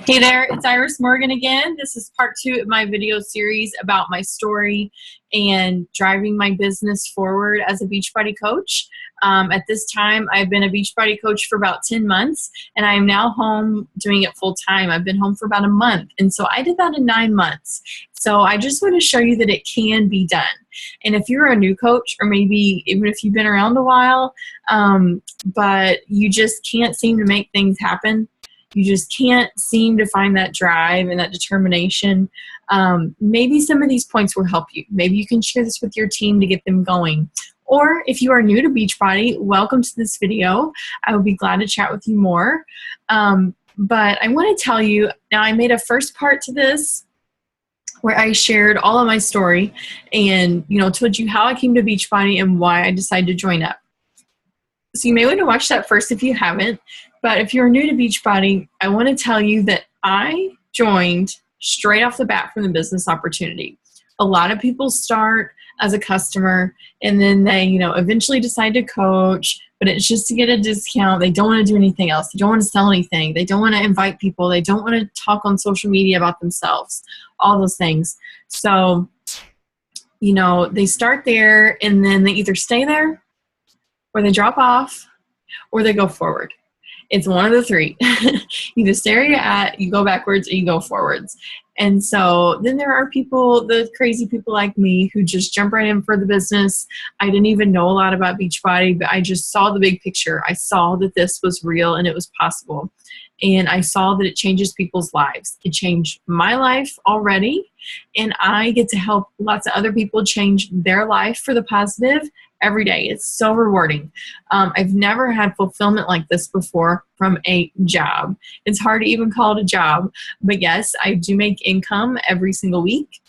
Hey there, it's Iris Morgan again. This is part 2 of my video series about my story and driving my business forward as a Beachbody coach. At this time, I've been a Beachbody coach for about 10 months, and I am now home doing it full time. I've been home for about a month, and so I did that in 9 months. So I just want to show you that it can be done. And if you're a new coach, or maybe even if you've been around a while, but you just can't seem to make things happen, you just can't seem to find that drive and that determination, maybe some of these points will help you. Maybe you can share this with your team to get them going. Or if you are new to Beachbody, welcome to this video. I would be glad to chat with you more. But I want to tell you, now I made a first part to this where I shared all of my story and told you how I came to Beachbody and why I decided to join up. So you may want to watch that first if you haven't. But if you're new to Beachbody, I want to tell you that I joined straight off the bat from the business opportunity. A lot of people start as a customer and then they, eventually decide to coach, but it's just to get a discount. They don't want to do anything else. They don't want to sell anything. They don't want to invite people. They don't want to talk on social media about themselves, all those things. So, they start there and then they either stay there or they drop off or they go forward. It's one of the three. Either stay where you're at, you go backwards, or you go forwards. And so then there are people, the crazy people like me, who just jump right in for the business. I didn't even know a lot about Beachbody, but I just saw the big picture. I saw that this was real and it was possible. And I saw that it changes people's lives. It changed my life already, and I get to help lots of other people change their life for the positive every day. It's so rewarding. I've never had fulfillment like this before from a job. It's hard to even call it a job, but yes, I do make income every single week.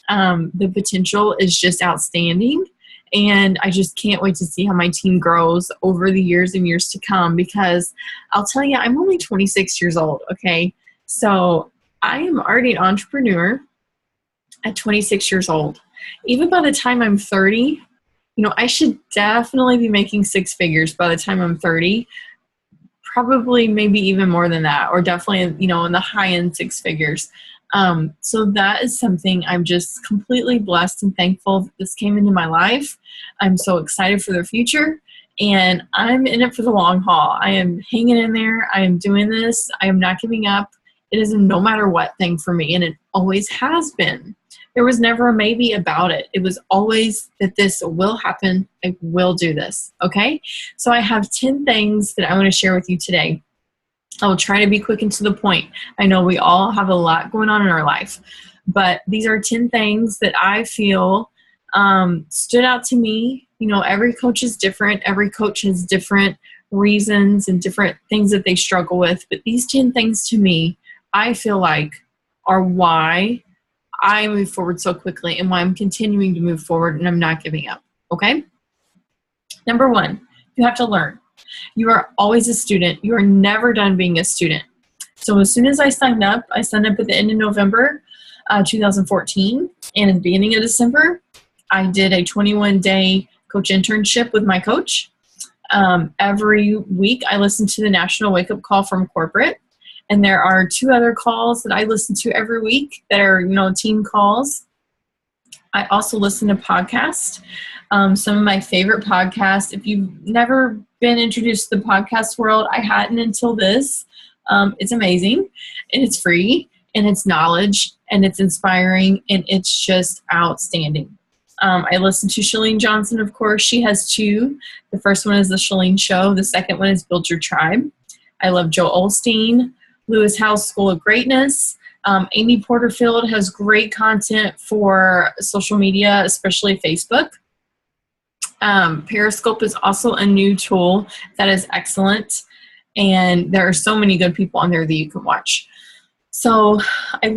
The potential is just outstanding. And I just can't wait to see how my team grows over the years and years to come, because I'll tell you, I'm only 26 years old, okay? So I am already an entrepreneur at 26 years old. Even by the time I'm 30, I should definitely be making 6 figures by the time I'm 30, probably maybe even more than that, or definitely, in the high end 6 figures. So that is something I'm just completely blessed and thankful that this came into my life. I'm so excited for the future, and I'm in it for the long haul. I am hanging in there. I am doing this. I am not giving up. It is a no matter what thing for me, and it always has been. There was never a maybe about it. It was always that this will happen. I will do this. Okay? So I have 10 things that I want to share with you today. I will try to be quick and to the point. I know we all have a lot going on in our life, but these are 10 things that I feel stood out to me. Every coach is different. Every coach has different reasons and different things that they struggle with. But these 10 things to me, I feel like, are why I move forward so quickly and why I'm continuing to move forward and I'm not giving up. Okay? Number 1, you have to learn. You are always a student. You are never done being a student. So as soon as I signed up at the end of November 2014, and at the beginning of December, I did a 21-day coach internship with my coach. Every week I listen to the National Wake Up Call from corporate, and there are 2 other calls that I listen to every week that are team calls. I also listen to podcasts. Some of my favorite podcasts, if you've never been introduced to the podcast world, I hadn't until this. It's amazing, and it's free, and it's knowledge, and it's inspiring, and it's just outstanding. I listen to Chalene Johnson, of course. She has 2. The first one is The Chalene Show. The second one is Build Your Tribe. I love Joe Osteen, Lewis Howes School of Greatness. Amy Porterfield has great content for social media, especially Facebook. Periscope is also a new tool that is excellent, and there are so many good people on there that you can watch. So I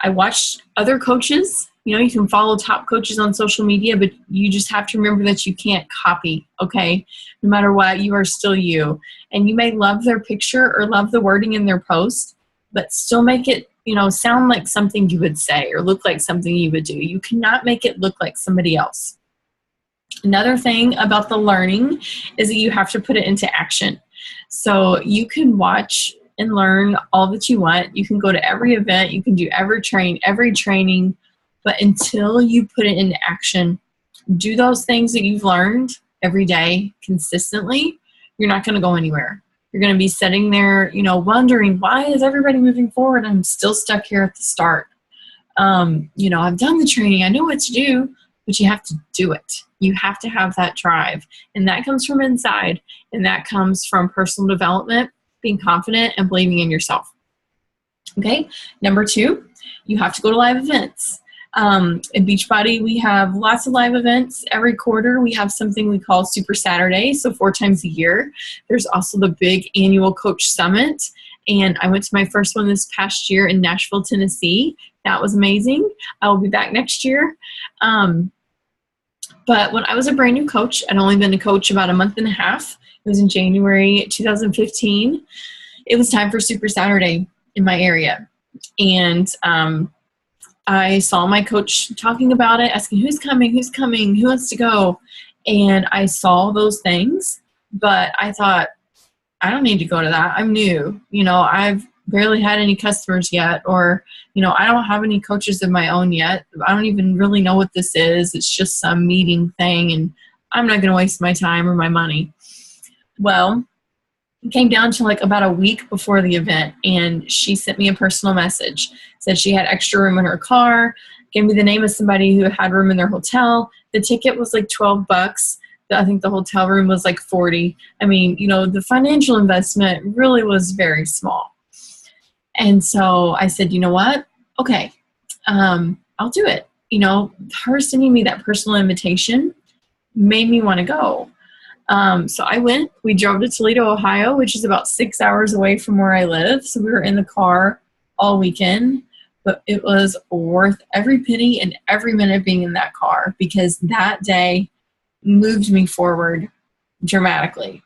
watched other coaches. You can follow top coaches on social media, but you just have to remember that you can't copy, okay? No matter what, you are still you. And you may love their picture or love the wording in their post, but still make it, sound like something you would say or look like something you would do. You cannot make it look like somebody else. Another thing about the learning is that you have to put it into action. So you can watch and learn all that you want. You can go to every event, you can do every training, but until you put it into action, do those things that you've learned every day consistently, you're not going to go anywhere. You're going to be sitting there, wondering, why is everybody moving forward? I'm still stuck here at the start. I've done the training, I know what to do, but you have to do it. You have to have that drive. And that comes from inside. And that comes from personal development, being confident, and believing in yourself. Okay. Number 2, you have to go to live events. In Beachbody, we have lots of live events. Every quarter, we have something we call Super Saturday, so 4 times a year. There's also the big annual Coach Summit, and I went to my first one this past year in Nashville, Tennessee. That was amazing. I will be back next year. But when I was a brand new coach, I'd only been a coach about a month and a half. It was in January 2015. It was time for Super Saturday in my area. And I saw my coach talking about it, asking who's coming, who wants to go. And I saw those things, but I thought, I don't need to go to that. I'm new. I've barely had any customers yet, or, I don't have any coaches of my own yet. I don't even really know what this is. It's just some meeting thing, and I'm not going to waste my time or my money. Well, it came down to like about a week before the event, and she sent me a personal message. Said she had extra room in her car, gave me the name of somebody who had room in their hotel. The ticket was like $12. I think the hotel room was like $40. I mean, the financial investment really was very small. And so I said, you know what? Okay, I'll do it. Her sending me that personal invitation made me want to go. So I went. We drove to Toledo, Ohio, which is about 6 hours away from where I live. So we were in the car all weekend, but it was worth every penny and every minute being in that car, because that day moved me forward dramatically.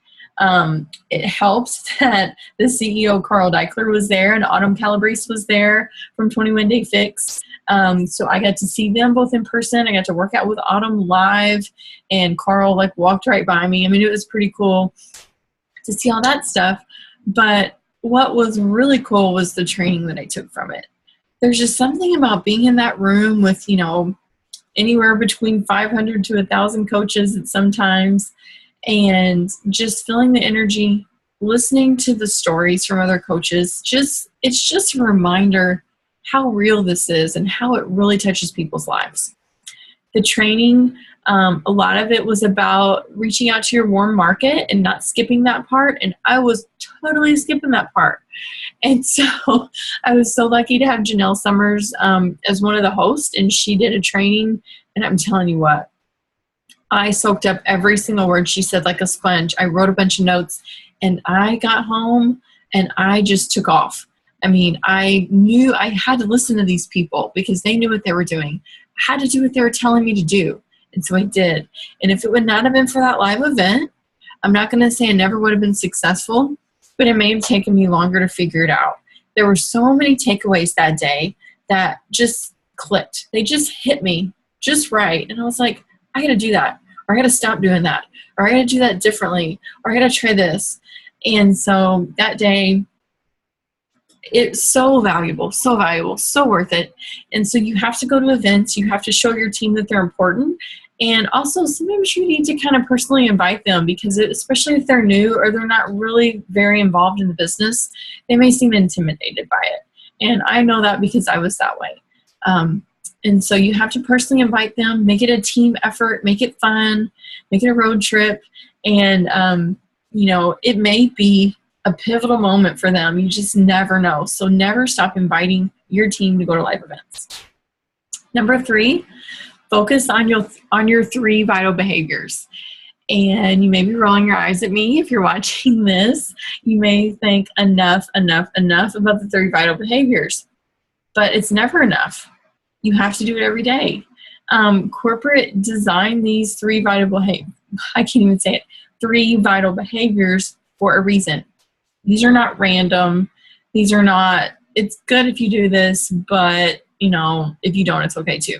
It helped that the CEO, Carl Deichler, was there, and Autumn Calabrese was there from 21 Day Fix. So I got to see them both in person. I got to work out with Autumn live, and Carl walked right by me. I mean, it was pretty cool to see all that stuff. But what was really cool was the training that I took from it. There's just something about being in that room with, anywhere between 500 to 1,000 coaches at sometimes, and just feeling the energy, listening to the stories from other coaches. It's just a reminder how real this is and how it really touches people's lives. The training, a lot of it was about reaching out to your warm market and not skipping that part. And I was totally skipping that part. And so I was so lucky to have Janelle Summers as one of the hosts, and she did a training. And I'm telling you what, I soaked up every single word she said like a sponge. I wrote a bunch of notes, and I got home and I just took off. I mean, I knew I had to listen to these people because they knew what they were doing. I had to do what they were telling me to do. And so I did. And if it would not have been for that live event, I'm not going to say I never would have been successful, but it may have taken me longer to figure it out. There were so many takeaways that day that just clicked. They just hit me just right. And I was like, I got to do that, or I got to stop doing that, or I got to do that differently, or I got to try this. And so that day, it's so valuable, so worth it. And so you have to go to events. You have to show your team that they're important. And also sometimes you need to kind of personally invite them, because especially if they're new or they're not really very involved in the business, they may seem intimidated by it. And I know that because I was that way. And so you have to personally invite them, make it a team effort, make it fun, make it a road trip. And, it may be a pivotal moment for them. You just never know. So never stop inviting your team to go to live events. Number 3, focus on your 3 vital behaviors. And you may be rolling your eyes at me if you're watching this. You may think enough about the 3 vital behaviors, but it's never enough. You have to do it every day. Corporate designed these 3 vital behaviors. I can't even say it. 3 vital behaviors for a reason. These are not random. These are not, it's good if you do this, but, if you don't, it's okay too.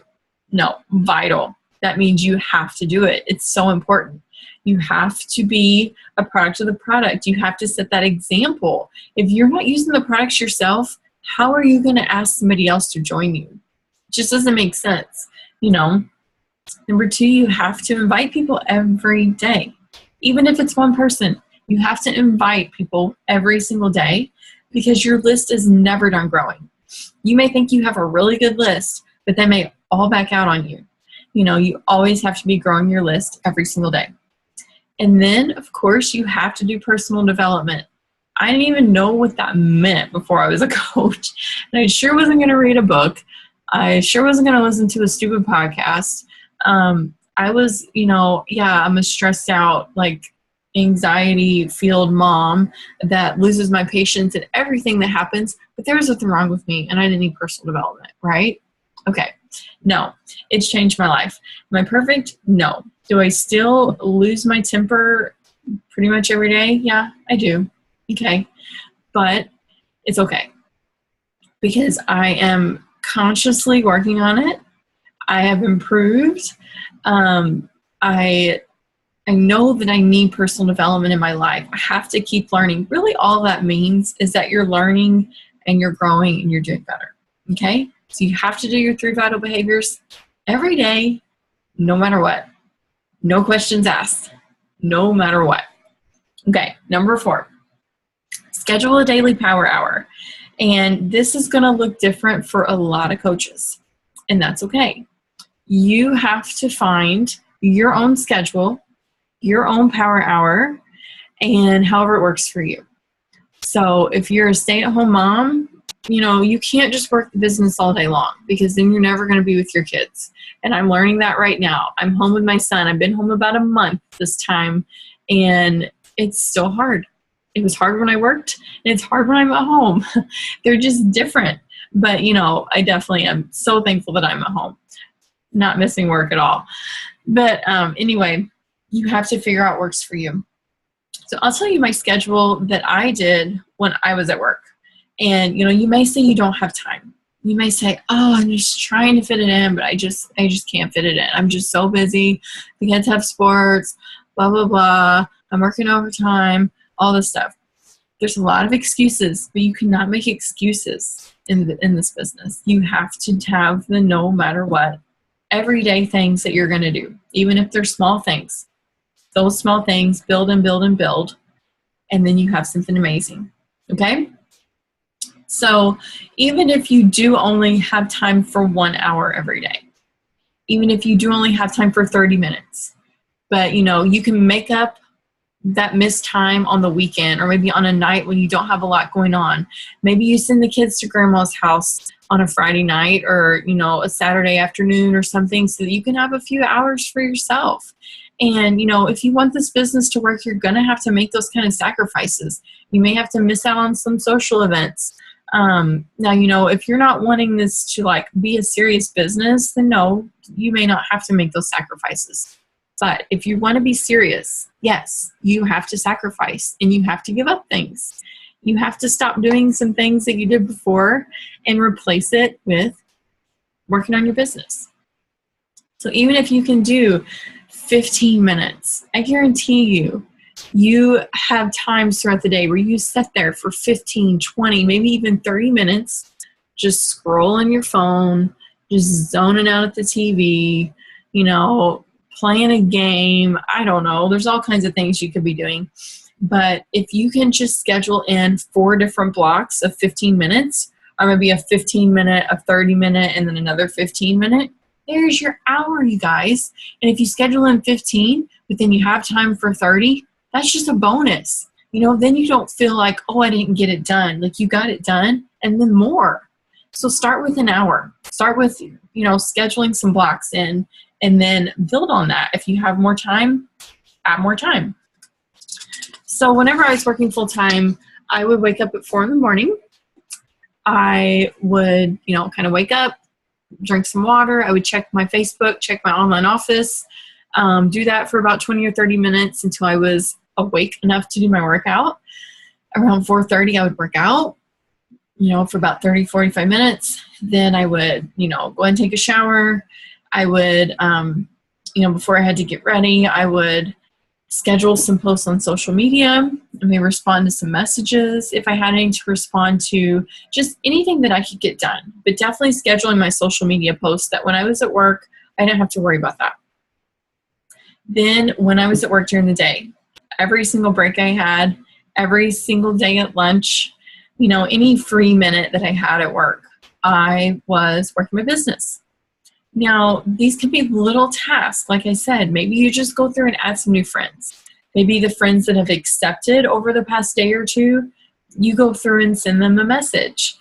No, vital. That means you have to do it. It's so important. You have to be a product of the product. You have to set that example. If you're not using the products yourself, how are you going to ask somebody else to join you? It just doesn't make sense, you know. Number two, you have to invite people every day. Even if it's one person, you have to invite people every single day because your list is never done growing. You may think you have a really good list, but they may all back out on you. You know, you always have to be growing your list every single day. And then, of course, you have to do personal development. I didn't even know what that meant before I was a coach. And I sure wasn't going to read a book. I sure wasn't going to listen to a stupid podcast. I was, you know, I'm a stressed out, like, anxiety-filled mom that loses my patience at everything that happens, but there was nothing wrong with me, and I didn't need personal development, right? Okay. No, it's changed my life. Am I perfect? No. Do I still lose my temper pretty much every day? Yeah, I do. Okay. But it's okay because I am consciously working on it. I have improved. I know that I need personal development in my life. I have to keep learning. Really, all that means is that you're learning and you're growing and you're doing better. Okay? So you have to do your 3 vital behaviors every day, no matter what. No questions asked, no matter what. Okay, number 4, schedule a daily power hour. And this is going to look different for a lot of coaches, and that's okay. You have to find your own schedule, your own power hour, and however it works for you. So if you're a stay-at-home mom, you know, you can't just work the business all day long because then you're never going to be with your kids. And I'm learning that right now. I'm home with my son. I've been home about a month this time, and it's still hard. It was hard when I worked, and it's hard when I'm at home. They're just different. But, you know, I definitely am so thankful that I'm at home, not missing work at all. But anyway, you have to figure out what works for you. So I'll tell you my schedule that I did when I was at work. And, you know, you may say you don't have time. You may say, oh, I'm just trying to fit it in, but I just can't fit it in. I'm just so busy. The kids have sports, blah, blah, blah. I'm working overtime, all this stuff. There's a lot of excuses, but you cannot make excuses in this business. You have to have the no matter what, everyday things that you're going to do, even if they're small things. Those small things build and build and build, and then you have something amazing. Okay? So even if you do only have time for 1 hour every day, even if you do only have time for 30 minutes, but you know, you can make up that missed time on the weekend or maybe on a night when you don't have a lot going on. Maybe you send the kids to grandma's house on a Friday night or, you know, a Saturday afternoon or something so that you can have a few hours for yourself. And, you know, if you want this business to work, you're going to have to make those kind of sacrifices. You may have to miss out on some social events. Now, you know, if you're not wanting this to like be a serious business, then no, you may not have to make those sacrifices. But if you want to be serious, yes, you have to sacrifice and you have to give up things. You have to stop doing some things that you did before and replace it with working on your business. So even if you can do 15 minutes, I guarantee you have times throughout the day where you sit there for 15, 20, maybe even 30 minutes, just scrolling your phone, just zoning out at the TV, you know, playing a game. I don't know. There's all kinds of things you could be doing. But if you can just schedule in 4 different blocks of 15 minutes, or maybe a 15-minute, a 30-minute, and then another 15-minute, there's your hour, you guys. And if you schedule in 15, but then you have time for 30, that's just a bonus. You know, then you don't feel like, oh, I didn't get it done. Like you got it done and then more. So start with an hour. Start with, you know, scheduling some blocks in and then build on that. If you have more time, add more time. So whenever I was working full time, I would wake up at 4 in the morning. I would, you know, kind of wake up, drink some water. I would check my Facebook, check my online office, do that for about 20 or 30 minutes until I was awake enough to do my workout. Around 4:30, I would work out, you know, for about 30, 45 minutes. Then I would, you know, go and take a shower. I would, you know, before I had to get ready, I would schedule some posts on social media. I may respond to some messages if I had any to respond to, just anything that I could get done. But definitely scheduling my social media posts that when I was at work, I didn't have to worry about that. Then when I was at work during the day, every single break I had, every single day at lunch, any free minute that I had at work, I was working my business. Now, these can be little tasks. Like I said, maybe you just go through and add some new friends. Maybe the friends that have accepted over the past day or two, you go through and send them a message.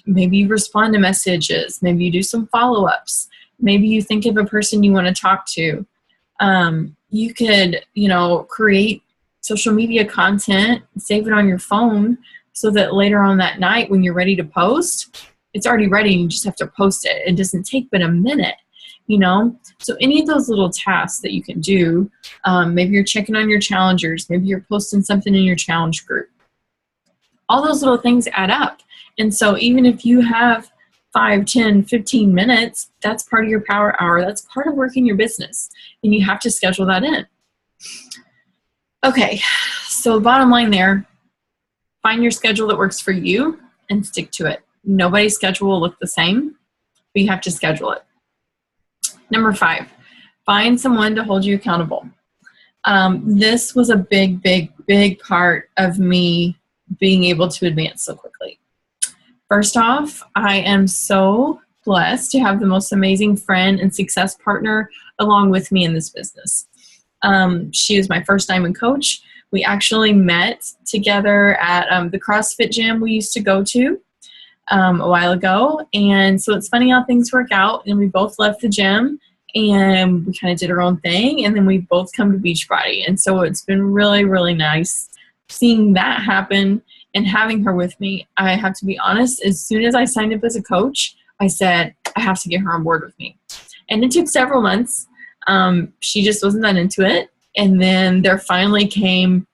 Maybe you respond to messages. Maybe you do some follow-ups. Maybe you think of a person you want to talk to. You could, create social media content, save it on your phone so that later on that night when you're ready to post, it's already ready and you just have to post it. It doesn't take but a minute, So any of those little tasks that you can do, maybe you're checking on your challengers, maybe you're posting something in your challenge group. All those little things add up. And so even if you have 5, 10, 15 minutes, that's part of your power hour. That's part of working your business. And you have to schedule that in. Okay, so bottom line there, find your schedule that works for you and stick to it. Nobody's schedule will look the same, but you have to schedule it. Number 5, find someone to hold you accountable. This was a big, big, big part of me being able to advance so quickly. First off, I am so blessed to have the most amazing friend and success partner along with me in this business. She is my first diamond coach. We actually met together at the CrossFit gym we used to go to a while ago. And so it's funny how things work out. And we both left the gym and we kind of did our own thing. And then we both come to Beachbody. And so it's been really, really nice seeing that happen and having her with me. I have to be honest, as soon as I signed up as a coach, I said, I have to get her on board with me. And it took several months. She just wasn't that into it. And then there finally came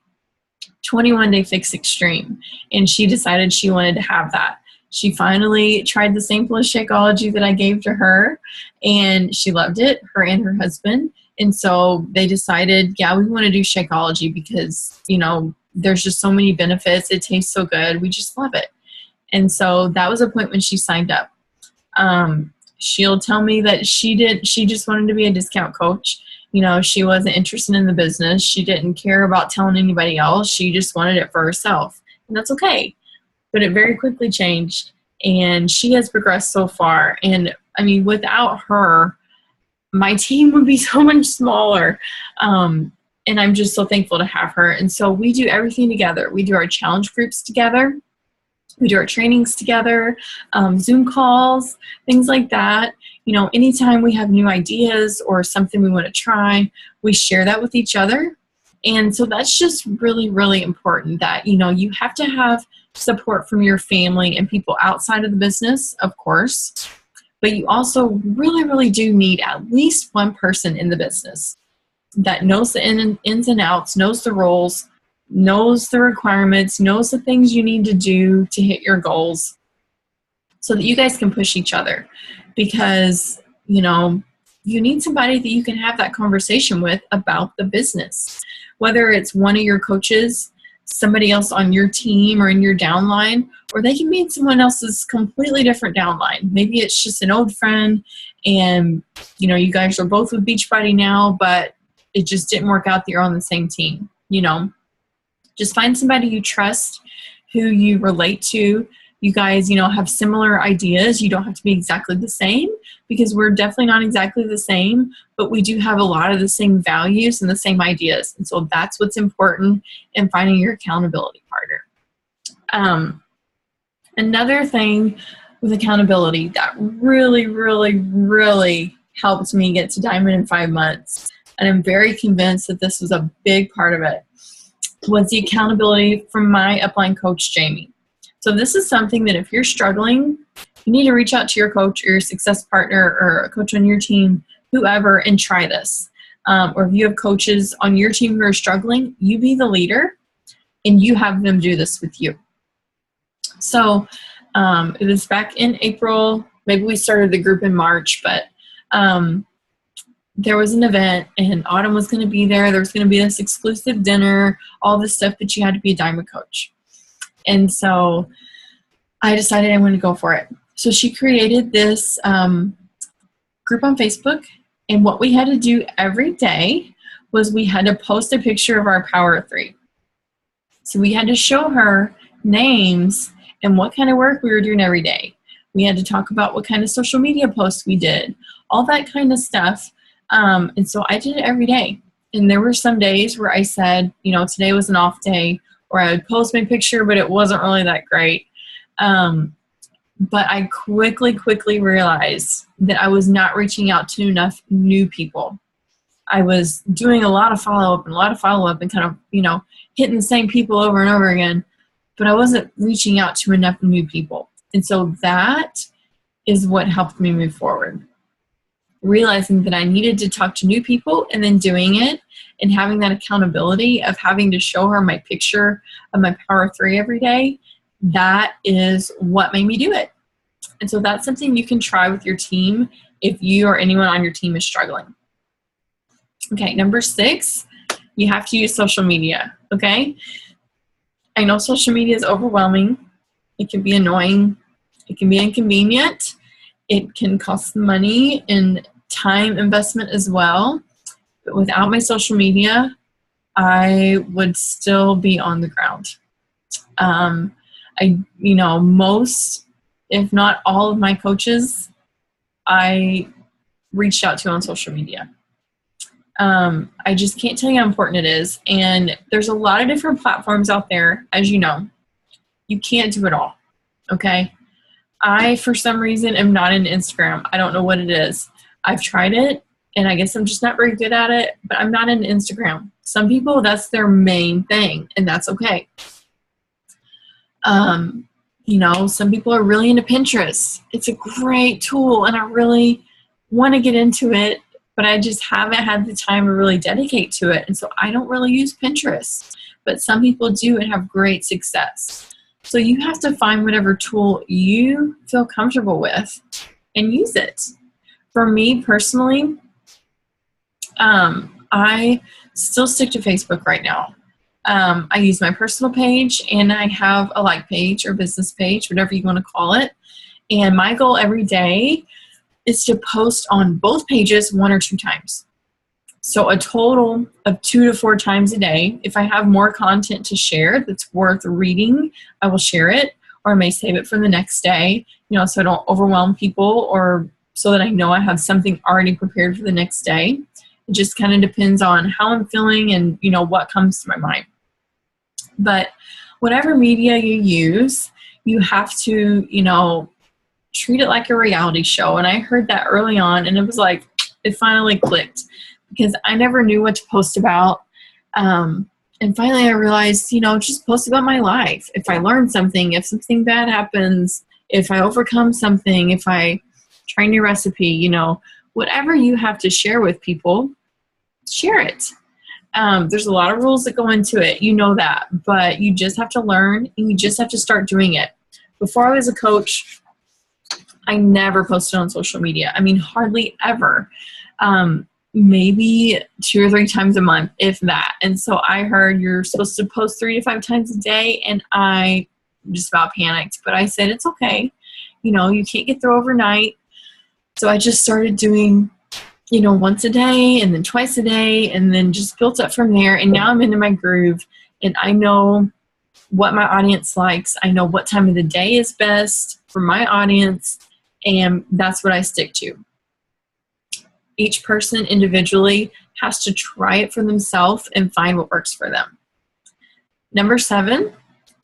21 Day Fix Extreme. And she decided she wanted to have that. She finally tried the same plus Shakeology that I gave to her, and she loved it, her and her husband. And so they decided, yeah, we want to do Shakeology because, there's just so many benefits. It tastes so good. We just love it. And so that was a point when she signed up. She'll tell me that she just wanted to be a discount coach. She wasn't interested in the business. She didn't care about telling anybody else. She just wanted it for herself. And that's okay. But it very quickly changed, and she has progressed so far. And I mean, without her, my team would be so much smaller. And I'm just so thankful to have her. And so we do everything together. We do our challenge groups together. We do our trainings together, Zoom calls, things like that. Anytime we have new ideas or something we want to try, we share that with each other. And so that's just really, really important that, you have to have support from your family and people outside of the business, of course, but you also really, really do need at least one person in the business that knows the ins and outs, knows the roles, knows the requirements, knows the things you need to do to hit your goals so that you guys can push each other. Because, you need somebody that you can have that conversation with about the business. Whether it's one of your coaches, somebody else on your team or in your downline, or they can be someone else's completely different downline. Maybe it's just an old friend and, you guys are both with Beachbody now, but it just didn't work out that you're on the same team. Just find somebody you trust, who you relate to. You guys, have similar ideas. You don't have to be exactly the same because we're definitely not exactly the same, but we do have a lot of the same values and the same ideas. And so that's what's important in finding your accountability partner. Another thing with accountability that really, really, really helped me get to Diamond in 5 months, and I'm very convinced that this was a big part of it, was the accountability from my upline coach, Jamie. So this is something that if you're struggling, you need to reach out to your coach or your success partner or a coach on your team, whoever, and try this. Or if you have coaches on your team who are struggling, you be the leader and you have them do this with you. So it was back in April. Maybe we started the group in March, but there was an event and Autumn was going to be there. There was going to be this exclusive dinner, all this stuff, but you had to be a diamond coach. And so I decided I wanted to go for it. So she created this group on Facebook, and what we had to do every day was we had to post a picture of our power of three. So we had to show her names and what kind of work we were doing every day. We had to talk about what kind of social media posts we did, all that kind of stuff. And so I did it every day. And there were some days where I said, you know, today was an off day, or I would post my picture, but it wasn't really that great. But I quickly realized that I was not reaching out to enough new people. I was doing a lot of follow-up and kind of, you know, hitting the same people over and over again, but I wasn't reaching out to enough new people. And so that is what helped me move forward. Realizing that I needed to talk to new people and then doing it and having that accountability of having to show her my picture of my power three every day, that is what made me do it. And so that's something you can try with your team if you or anyone on your team is struggling. Okay, number 6, you have to use social media, okay? I know social media is overwhelming. It can be annoying. It can be inconvenient. It can cost money and time investment as well. But without my social media, I would still be on the ground. Most, if not all of my coaches, I reached out to on social media. I just can't tell you how important it is. And there's a lot of different platforms out there, as you know. You can't do it all, okay? I, for some reason, am not in Instagram. I don't know what it is. I've tried it, and I guess I'm just not very good at it, but I'm not in Instagram. Some people, that's their main thing, and that's okay. Some people are really into Pinterest. It's a great tool, and I really want to get into it, but I just haven't had the time to really dedicate to it. And so I don't really use Pinterest, but some people do and have great success. So you have to find whatever tool you feel comfortable with and use it. For me personally, I still stick to Facebook right now. I use my personal page, and I have a like page or business page, whatever you want to call it. And my goal every day is to post on both pages 1 or 2 times. So a total of 2 to 4 times a day. If I have more content to share that's worth reading, I will share it, or I may save it for the next day, so I don't overwhelm people, or so that I know I have something already prepared for the next day. It just kind of depends on how I'm feeling and, what comes to my mind. But whatever media you use, you have to, treat it like a reality show. And I heard that early on, and it was like, it finally clicked, because I never knew what to post about. And finally I realized, just post about my life. If I learn something, if something bad happens, if I overcome something, if I try a new recipe, whatever you have to share with people, share it. There's a lot of rules that go into it, that, but you just have to learn, and you just have to start doing it. Before I was a coach, I never posted on social media. I mean, hardly ever. Maybe 2 or 3 times a month, if that. And so I heard you're supposed to post 3 to 5 times a day, and I just about panicked. But I said, it's okay. You can't get through overnight. So I just started doing, once a day, and then twice a day, and then just built up from there. And now I'm into my groove, and I know what my audience likes. I know what time of the day is best for my audience, and that's what I stick to. Each person individually has to try it for themselves and find what works for them. Number 7,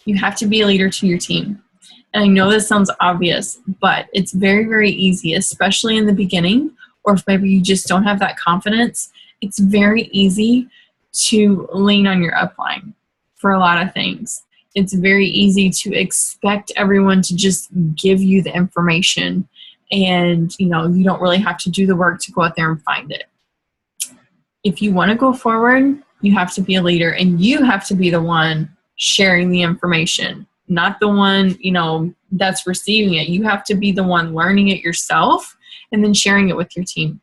you have to be a leader to your team. And I know this sounds obvious, but it's very, very easy, especially in the beginning, or if maybe you just don't have that confidence. It's very easy to lean on your upline for a lot of things. It's very easy to expect everyone to just give you the information, and you don't really have to do the work to go out there and find it. If you want to go forward, you have to be a leader, and you have to be the one sharing the information, not the one that's receiving it. You have to be the one learning it yourself and then sharing it with your team.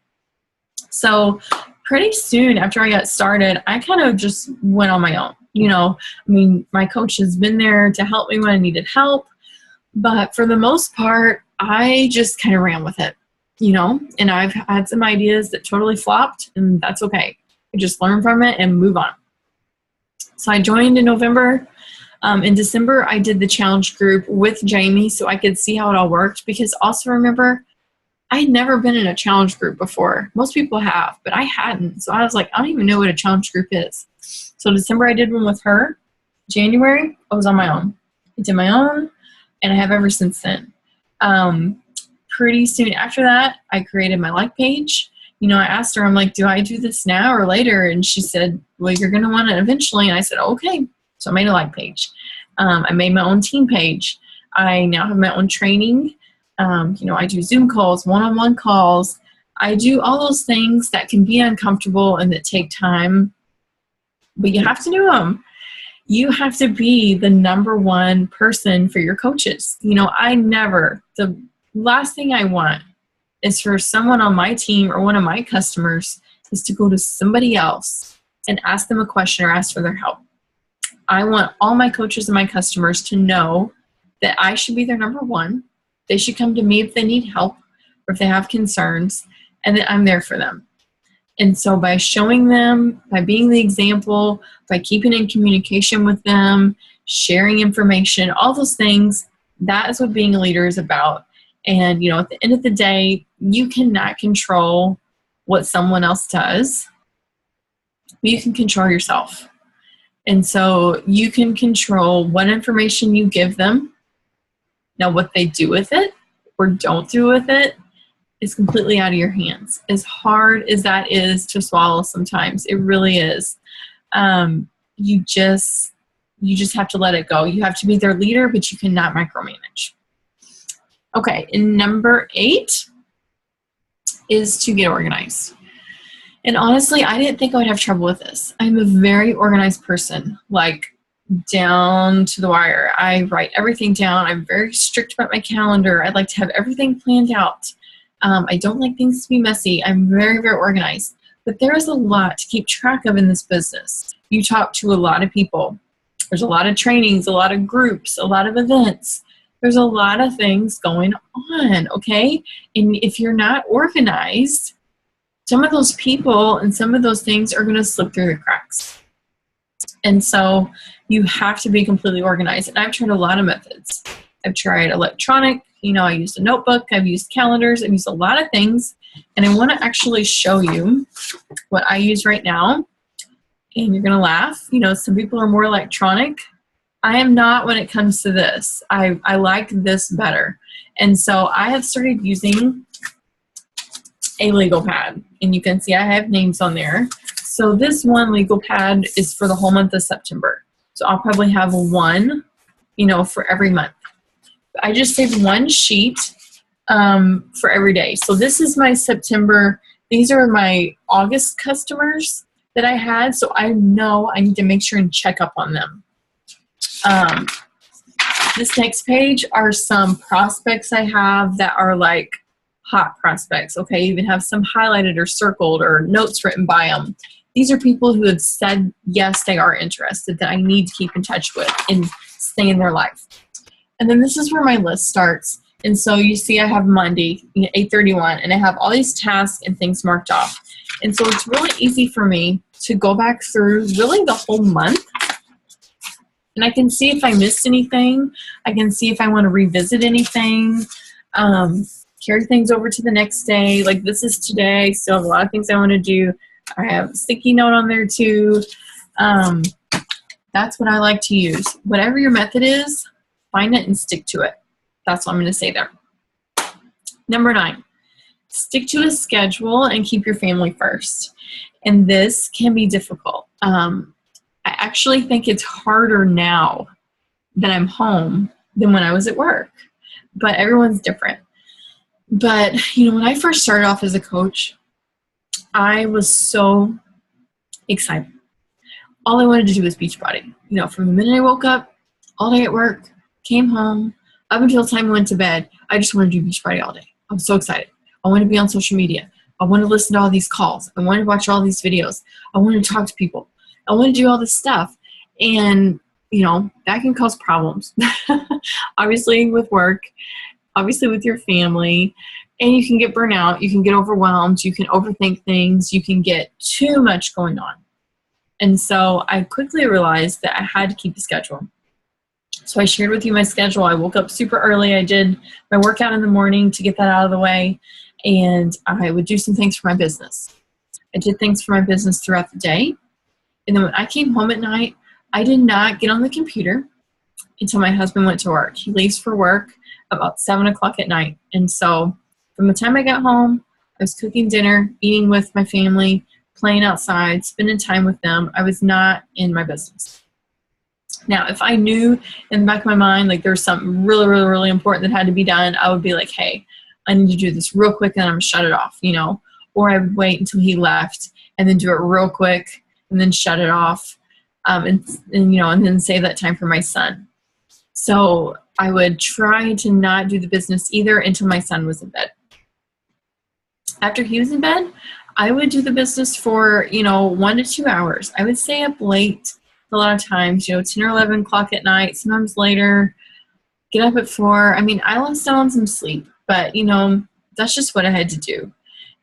So pretty soon after I got started, I kind of just went on my own. I mean, my coach has been there to help me when I needed help, but for the most part, I just kind of ran with it, and I've had some ideas that totally flopped, and that's okay. I just learn from it and move on. So I joined in November. In December, I did the challenge group with Jamie so I could see how it all worked, because also remember, I had never been in a challenge group before. Most people have, but I hadn't. So I was like, I don't even know what a challenge group is. So December, I did one with her. January, I was on my own. I did my own, and I have ever since then. Pretty soon after that, I created my like page. I asked her, I'm like, do I do this now or later? And she said, well, you're going to want it eventually. And I said, okay. So I made a like page. I made my own team page. I now have my own training. I do Zoom calls, one-on-one calls. I do all those things that can be uncomfortable and that take time, but you have to do them. You have to be the number one person for your coaches. The last thing I want is for someone on my team or one of my customers is to go to somebody else and ask them a question or ask for their help. I want all my coaches and my customers to know that I should be their number one. They should come to me if they need help or if they have concerns, and that I'm there for them. And so by showing them, by being the example, by keeping in communication with them, sharing information, all those things, that is what being a leader is about. And, at the end of the day, you cannot control what someone else does, but you can control yourself. And so you can control what information you give them. Now, what they do with it or don't do with it is completely out of your hands. As hard as that is to swallow sometimes, it really is. You just have to let it go. You have to be their leader, but you cannot micromanage. Okay, and number 8 is to get organized. And honestly, I didn't think I would have trouble with this. I'm a very organized person, like down to the wire. I write everything down. I'm very strict about my calendar. I like to have everything planned out. I don't like things to be messy. I'm very, very organized. But there is a lot to keep track of in this business. You talk to a lot of people. There's a lot of trainings, a lot of groups, a lot of events. There's a lot of things going on, okay? And if you're not organized, some of those people and some of those things are going to slip through the cracks. And so you have to be completely organized. And I've tried a lot of methods. I've tried electronic, I used a notebook, I've used calendars, I've used a lot of things. And I want to actually show you what I use right now. And you're going to laugh. Some people are more electronic. I am not when it comes to this. I like this better. And so I have started using a legal pad. And you can see I have names on there. So this one legal pad is for the whole month of September. So I'll probably have one, for every month. I just saved one sheet for every day. So this is my September. These are my August customers that I had. So I know I need to make sure and check up on them. This next page are some prospects I have that are like hot prospects. Okay, I even have some highlighted or circled or notes written by them. These are people who have said, yes, they are interested, that I need to keep in touch with and stay in their life. And then this is where my list starts. And so you see I have Monday, 8/31, and I have all these tasks and things marked off. And so it's really easy for me to go back through really the whole month. And I can see if I missed anything. I can see if I want to revisit anything, carry things over to the next day. Like this is today. Still have a lot of things I want to do. I have a sticky note on there too. That's what I like to use. Whatever your method is, find it and stick to it. That's what I'm going to say there. Number 9, stick to a schedule and keep your family first. And this can be difficult. I actually think it's harder now that I'm home than when I was at work. But everyone's different. But, when I first started off as a coach, I was so excited. All I wanted to do was Beachbody. From the minute I woke up, all day at work, came home, up until the time I went to bed, I just wanted to do Beachbody all day. I was so excited. I wanted to be on social media. I want to listen to all these calls. I want to watch all these videos. I want to talk to people. I want to do all this stuff. And, you know, that can cause problems. Obviously with work, obviously with your family, and you can get burnout. You can get overwhelmed. You can overthink things. You can get too much going on. And so I quickly realized that I had to keep a schedule. So I shared with you my schedule. I woke up super early. I did my workout in the morning to get that out of the way. And I would do some things for my business. I did things for my business throughout the day. And then when I came home at night, I did not get on the computer until my husband went to work. He leaves for work about 7 o'clock at night. And so from the time I got home, I was cooking dinner, eating with my family, playing outside, spending time with them. I was not in my business. Now, if I knew in the back of my mind, like there was something really, really, really important that had to be done, I would be like, hey, I need to do this real quick and I'm going to shut it off, you know, or I would wait until he left and then do it real quick and then shut it off and you know, and then save that time for my son. So I would try to not do the business either until my son was in bed. After he was in bed, I would do the business for, you know, 1 to 2 hours. I would stay up late a lot of times, you know, 10 or 11 o'clock at night, sometimes later, get up at 4. I mean, I lost out on some sleep, but, you know, that's just what I had to do.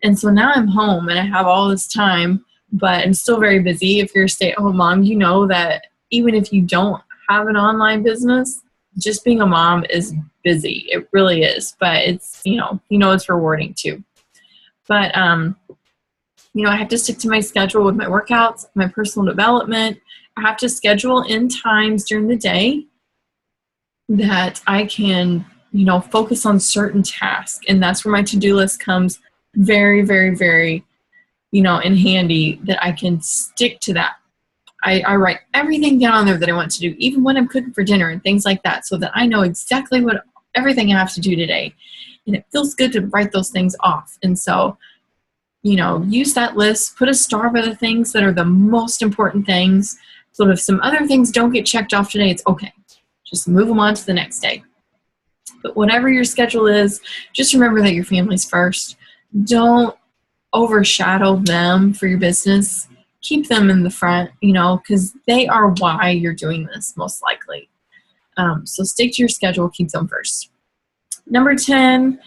And so now I'm home and I have all this time, but I'm still very busy. If you're a stay-at-home mom, you know that even if you don't have an online business, just being a mom is busy. It really is, but it's, you know, it's rewarding too. But, you know, I have to stick to my schedule with my workouts, my personal development. I have to schedule in times during the day that I can, you know, focus on certain tasks. And that's where my to-do list comes very, very, very, you know, in handy, that I can stick to that. I write everything down there that I want to do, even when I'm cooking for dinner and things like that, so that I know exactly what everything I have to do today. And it feels good to write those things off. And so, you know, use that list, put a star by the things that are the most important things. So if some other things don't get checked off today, it's okay. Just move them on to the next day. But whatever your schedule is, just remember that your family's first. Don't overshadow them for your business. Keep them in the front, you know, because they are why you're doing this, most likely. So stick to your schedule, keep them first. Number 10,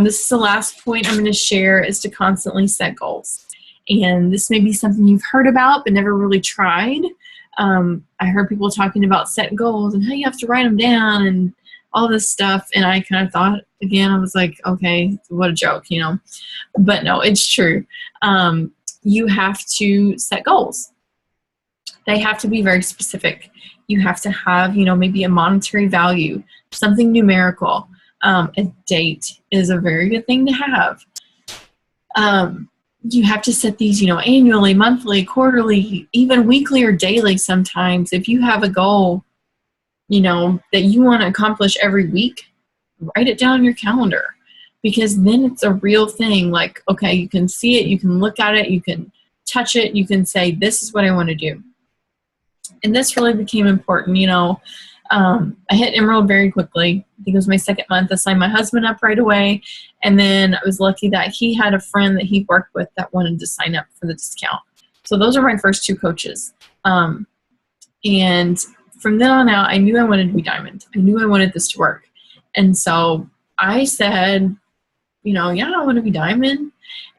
this is the last point I'm going to share, is to constantly set goals. And this may be something you've heard about but never really tried. I heard people talking about set goals and how you have to write them down and all this stuff. And I kind of thought, again, I was like, okay, what a joke, you know. But no, it's true. You have to set goals. They have to be very specific. You have to have, you know, maybe a monetary value, something numerical. A date is a very good thing to have. You have to set these, you know, annually, monthly, quarterly, even weekly or daily sometimes. If you have a goal, you know, that you want to accomplish every week, write it down on your calendar, because then it's a real thing. Like, okay, you can see it, you can look at it, you can touch it, you can say, this is what I want to do. And this really became important, you know. I hit Emerald very quickly. I think it was my second month. I signed my husband up right away. And then I was lucky that he had a friend that he worked with that wanted to sign up for the discount. So those are my first 2 coaches. And from then on out, I knew I wanted to be Diamond. I knew I wanted this to work. And so I said, you know, yeah, I want to be Diamond.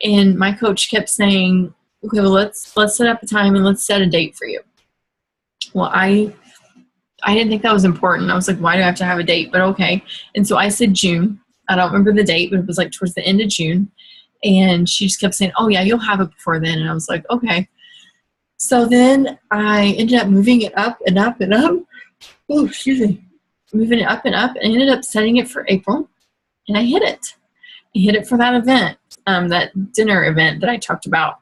And my coach kept saying, okay, well, let's set up a time and let's set a date for you. Well, I didn't think that was important. I was like, why do I have to have a date? But okay. And so I said June. I don't remember the date, but it was like towards the end of June. And she just kept saying, oh yeah, you'll have it before then. And I was like, okay. So then I ended up moving it up and up and up. Oh, excuse me. Moving it up and up, and I ended up setting it for April. And I hit it. I hit it for that event, that dinner event that I talked about.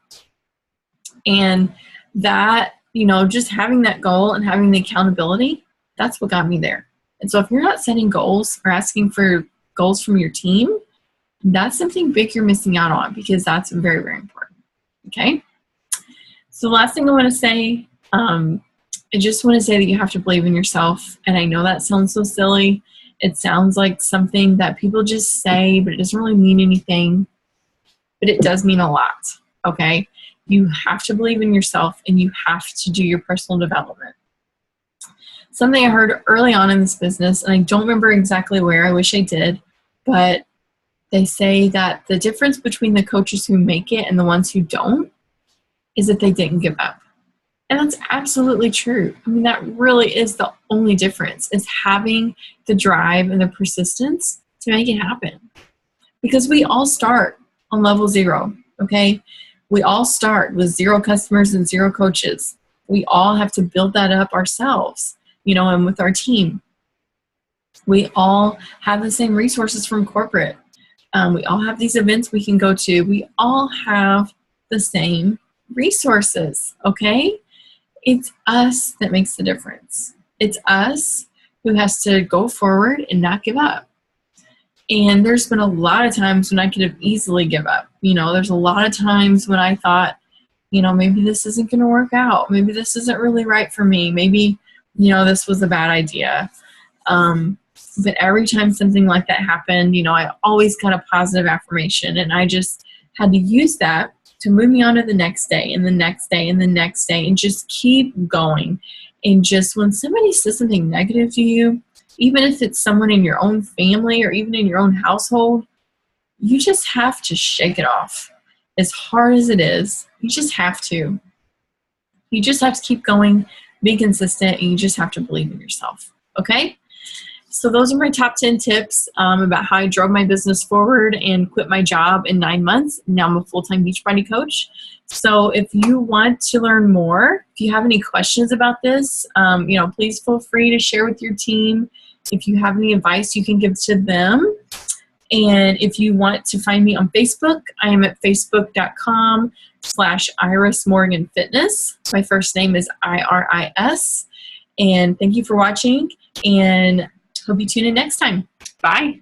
And that, you know, just having that goal and having the accountability, that's what got me there. And so if you're not setting goals or asking for goals from your team, that's something big you're missing out on, because that's very, very important. Okay? So the last thing I want to say, I just want to say that you have to believe in yourself. And I know that sounds so silly. It sounds like something that people just say, but it doesn't really mean anything. but it does mean a lot, okay? You have to believe in yourself, and you have to do your personal development. Something I heard early on in this business, and I don't remember exactly where, I wish I did, but they say that the difference between the coaches who make it and the ones who don't is that they didn't give up. And that's absolutely true. I mean, that really is the only difference, is having the drive and the persistence to make it happen. Because we all start on level 0, okay? We all start with 0 customers and 0 coaches. We all have to build that up ourselves, and with our team. We all have the same resources from corporate. We all have these events we can go to. We all have the same resources, okay? It's us that makes the difference. It's us who has to go forward and not give up. And there's been a lot of times when I could have easily give up. There's a lot of times when I thought, maybe this isn't going to work out. Maybe this isn't really right for me. Maybe, this was a bad idea. But every time something like that happened, I always got a positive affirmation, and I just had to use that to move me on to the next day and the next day and the next day, and just keep going. And just when somebody says something negative to you, even if it's someone in your own family or even in your own household, you just have to shake it off. As hard as it is, you just have to. You just have to keep going, be consistent, and you just have to believe in yourself, okay? So those are my top 10 tips about how I drove my business forward and quit my job in 9 months. Now I'm a full-time Beachbody coach. So if you want to learn more, if you have any questions about this, please feel free to share with your team. If you have any advice, you can give to them. And if you want to find me on Facebook, I am at facebook.com/IrisMorganFitness. My first name is IRIS. And thank you for watching, and hope you tune in next time. Bye.